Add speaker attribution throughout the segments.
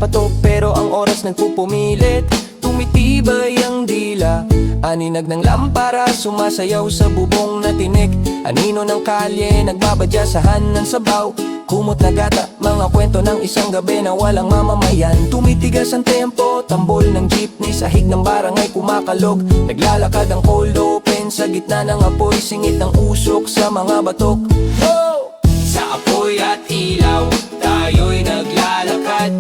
Speaker 1: patok pero ang oras nagpupumilit. Tumitibay ang dila, aninag ng lampara, sumasayaw sa bubong na tinik. Anino ng kalye, nagbabadyasahan ng sabaw. Kumot na gata, mga kwento ng isang gabi na walang mamamayan. Tumitigas ang tempo, tambol ng jeepney, sahig ng barangay kumakalog. Naglalakad ang cold open sa gitna ng apoy, singit ng usok sa mga batok. Oh! Sa apoy at ilaw, tayo'y naglalakad.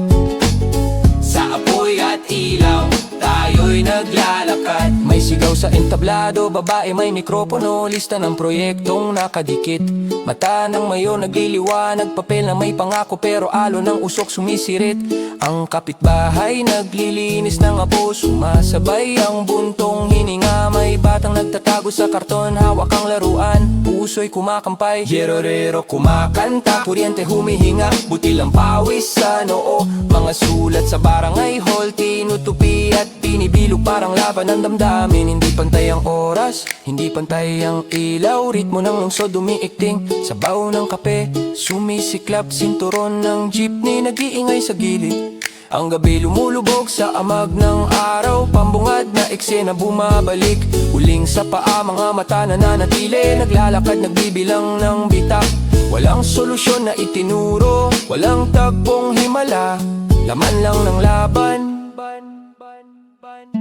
Speaker 1: Sa apoy at ilaw, tayo'y naglalakad. May sigaw sa entablado, babae may mikropono, lista ng proyektong nakadikit. Mata ng mayo nagliliwanag, papel na may pangako pero alo ng usok sumisirit. Ang kapitbahay naglilinis ng apo, sumasabay ang buntong hininga. May batang nagtatago sa karton, hawak ang laruan, puso'y kumakampay. Yerorero kumakanta, kuryente humihinga, butil ang pawis sa noo. Mga sulat sa barangay hall, tinutupi at binibilog parang laban ng damdamin. Hindi pantay ang oras, hindi pantay ang ilaw, ritmo ng lungsod umiikting. Sabaw ng kape, sumisiklap, sinturon ng jeepney nag-iingay sa gilid. Ang gabi lumulubog sa amag ng araw, pambungad na eksena bumabalik. Uling sa paa, mga mata na nanatili, naglalakad, nagbibilang ng bitak. Walang solusyon na itinuro, walang tagpong himala, laman lang ng laban.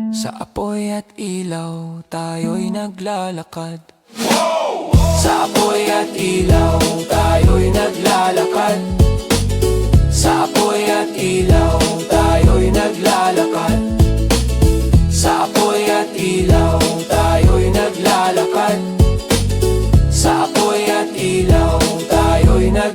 Speaker 1: Sa apoy at ilaw, tayo'y naglalakad. Sa apoy at ilaw, tayo'y naglalakad.